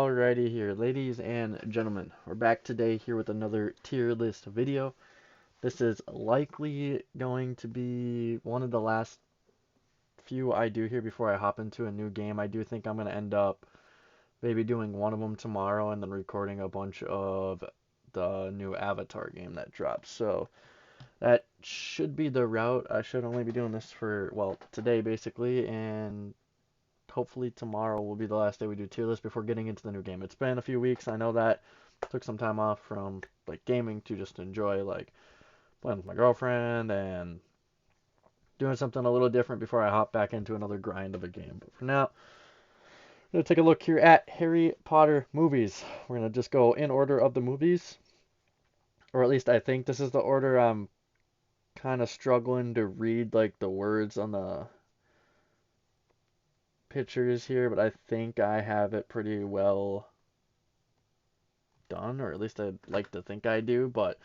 Alrighty here, ladies and gentlemen, we're back today here with another tier list video. This is likely going to be one of the last few I do here before I hop into a new game. I do think I'm going to end up maybe doing one of them tomorrow and then recording a bunch of the new Avatar game that drops. So that should be the route. I should only be doing this for, well, today basically, and hopefully tomorrow will be the last day we do tier list before getting into the new game. It's been a few weeks. I know that. Took some time off from like gaming to just enjoy like playing with my girlfriend and doing something a little different before I hop back into another grind of a game. But for now, I'm gonna take a look here at Harry Potter movies. We're gonna just go in order of the movies, or at least I think this is the order. I'm kind of struggling to read like the words on the pictures here, but I think I have it pretty well done, or at least I'd like to think I do, but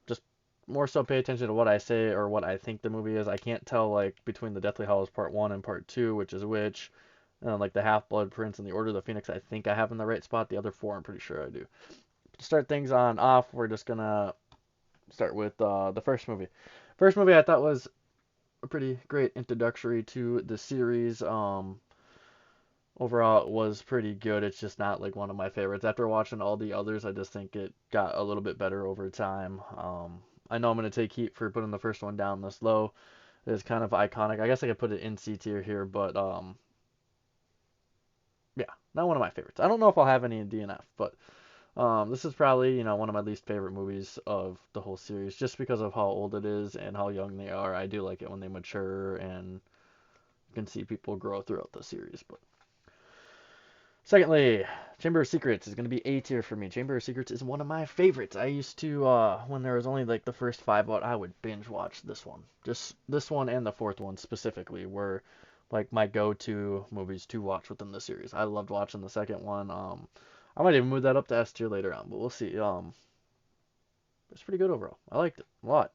just more so pay attention to what I say or what I think the movie is. I can't tell like between the Deathly Hallows Part 1 and Part 2, which is which. Like the Half-Blood Prince and the Order of the Phoenix, I think I have in the right spot. The other four, I'm pretty sure I do. To start things on off, we're just gonna start with the first movie. First movie I thought was a pretty great introductory to the series. Overall, it was pretty good. It's just not like one of my favorites. After watching all the others, I just think it got a little bit better over time. I know I'm going to take heat for putting the first one down this low. It's kind of iconic. I guess I could put it in C tier here, but yeah, not one of my favorites. I don't know if I'll have any in DNF, but this is probably, one of my least favorite movies of the whole series, just because of how old it is and how young they are. I do like it when they mature and you can see people grow throughout the series, but secondly, Chamber of Secrets is going to be A tier for me. Chamber of Secrets is one of my favorites. I used to, when there was only like the first five out, I would binge watch this one. Just this one and the fourth one specifically were like my go-to movies to watch within the series. I loved watching the second one. I might even move that up to S tier later on, but we'll see. It's pretty good overall. I liked it a lot.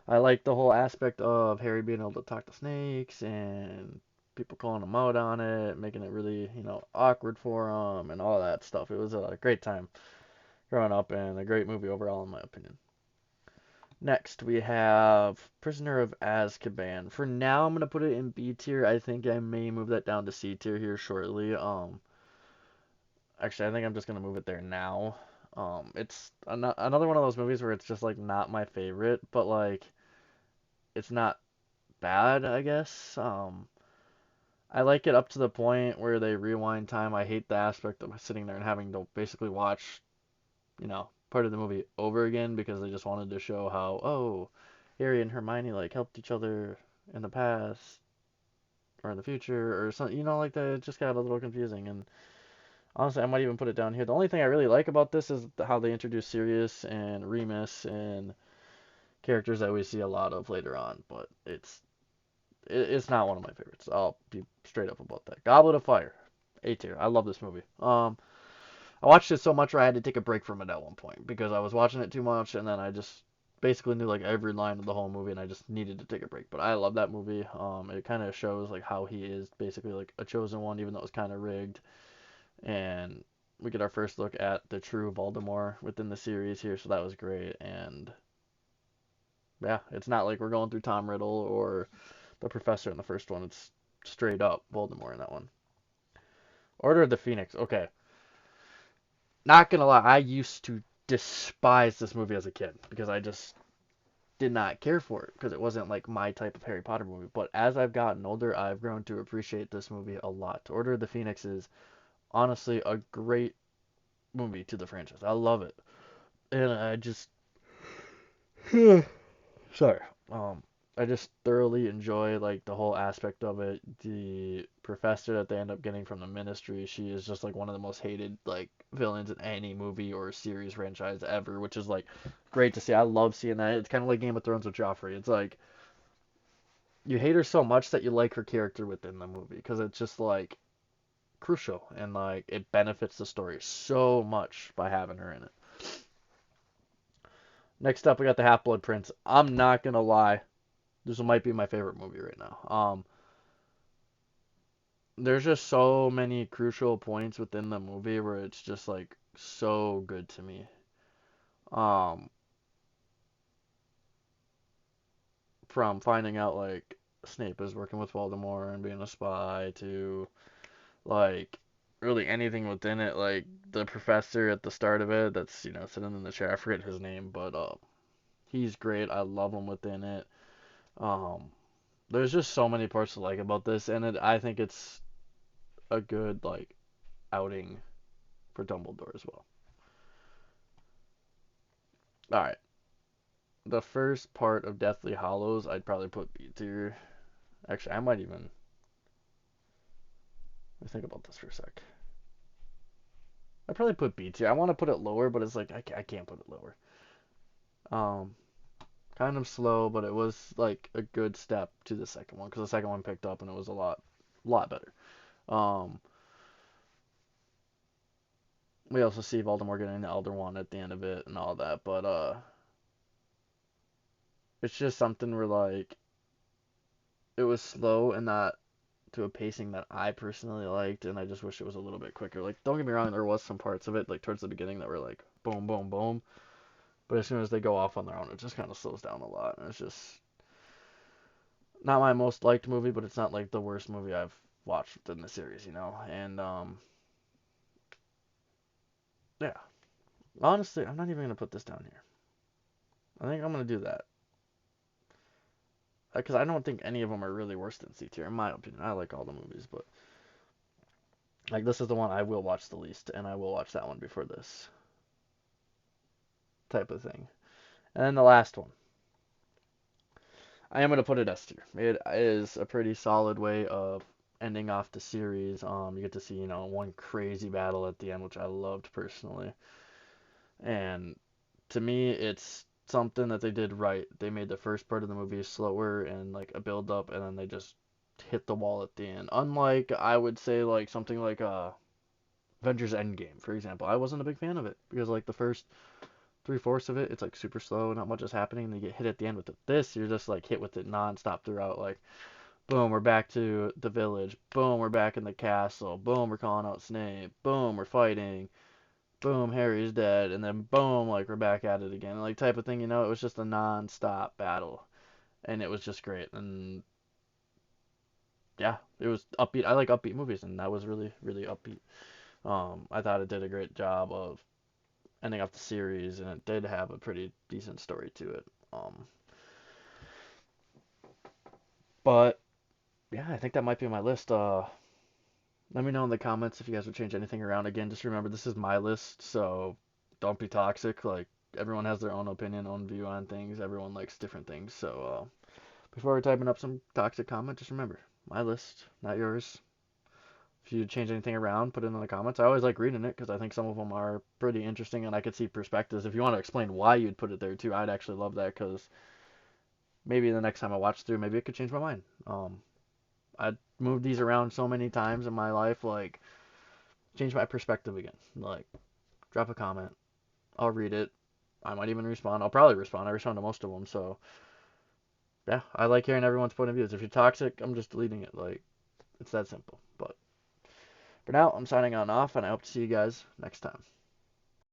I like the whole aspect of Harry being able to talk to snakes and people calling him out on it, making it really, awkward for him and all that stuff. It was a great time growing up and a great movie overall, in my opinion. Next, we have Prisoner of Azkaban. For now, I'm going to put it in B tier. I think I may move that down to C tier here shortly. Actually, I think I'm just going to move it there now. It's another one of those movies where it's just like not my favorite, but like it's not bad, I guess. I like it up to the point where they rewind time. I hate the aspect of sitting there and having to basically watch, part of the movie over again because they just wanted to show how, oh, Harry and Hermione like helped each other in the past or in the future or something, like that. It just got a little confusing. And honestly, I might even put it down here. The only thing I really like about this is how they introduce Sirius and Remus and characters that we see a lot of later on, but it's not one of my favorites. I'll be straight up about that. Goblet of Fire, A tier. I love this movie. I watched it so much where I had to take a break from it at one point because I was watching it too much, and then I just basically knew like every line of the whole movie, and I just needed to take a break. But I love that movie. It kind of shows like how he is basically like a chosen one, even though it was kind of rigged. And we get our first look at the true Voldemort within the series here, so that was great. And yeah, it's not like we're going through Tom Riddle or the professor in the first one. It's straight up Voldemort in that one. Order of the Phoenix. Okay. Not gonna lie, I used to despise this movie as a kid because I just did not care for it because it wasn't like my type of Harry Potter movie. But as I've gotten older, I've grown to appreciate this movie a lot. Order of the Phoenix is honestly a great movie to the franchise. I love it. And I just sorry. I just thoroughly enjoy like the whole aspect of it. The professor that they end up getting from the Ministry, she is just like one of the most hated like villains in any movie or series franchise ever, which is like great to see. I love seeing that. It's kind of like Game of Thrones with Joffrey. It's like you hate her so much that you like her character within the movie because it's just like crucial and like it benefits the story so much by having her in it. Next up, we got the Half-Blood Prince. I'm not gonna lie, this might be my favorite movie right now. there's just so many crucial points within the movie where it's just like so good to me. Um, from finding out like Snape is working with Voldemort and being a spy to like really anything within it, like the professor at the start of it that's, sitting in the chair. I forget his name, but he's great. I love him within it. Um, there's just so many parts to like about this, and I think it's a good like outing for Dumbledore as well. All right, the first part of Deathly Hollows, I'd probably put B tier. Actually, I might even let me think about this for a sec. I'd probably put B tier. I want to put it lower, but it's like I can't put it lower. Um, kind of slow, but it was like a good step to the second one because the second one picked up and it was lot better. Um, we also see Voldemort getting the Elder Wand at the end of it and all that, but it's just something where like it was slow and not to a pacing that I personally liked, and I just wish it was a little bit quicker. Like, don't get me wrong, there was some parts of it like towards the beginning that were like boom, boom, boom, but as soon as they go off on their own, it just kind of slows down a lot, and it's just not my most liked movie, but it's not like the worst movie I've watched within the series, And yeah, honestly, I'm not even gonna put this down here. I think I'm gonna do that because I don't think any of them are really worse than C tier in my opinion. I like all the movies, but like this is the one I will watch the least, and I will watch that one before this type of thing. And then the last one, I am gonna put it S tier. It is a pretty solid way of ending off the series. You get to see one crazy battle at the end, which I loved personally, and to me, it's something that they did right. They made the first part of the movie slower and like a build up, and then they just hit the wall at the end. Unlike I would say like something like Avengers Endgame, for example. I wasn't a big fan of it because like the first three-fourths of it, it's like super slow, not much is happening, and you get hit at the end with it. This, you're just like hit with it non-stop throughout. Like, boom, we're back to the village. Boom, we're back in the castle. Boom, we're calling out Snape. Boom, we're fighting. Boom, Harry's dead, and then boom, like we're back at it again, like type of thing. It was just a non-stop battle, and it was just great. And yeah, it was upbeat. I like upbeat movies, and that was really, really upbeat. I thought it did a great job of ending off the series, and it did have a pretty decent story to it. But yeah, I think that might be my list. Let me know in the comments if you guys would change anything around. Again, just remember this is my list, so don't be toxic. Like everyone has their own opinion, own view on things. Everyone likes different things. So before we're typing up some toxic comment, just remember my list, not yours. If you change anything around, put it in the comments. I always like reading it because I think some of them are pretty interesting and I could see perspectives. If you want to explain why you'd put it there too, I'd actually love that because maybe the next time I watch through, maybe it could change my mind. I moved these around so many times in my life, like change my perspective again. Like drop a comment, I'll read it. I might even respond. I'll probably respond. I respond to most of them. So yeah, I like hearing everyone's point of views. If you're toxic, I'm just deleting it. Like it's that simple. But for now, I'm signing on off, and I hope to see you guys next time.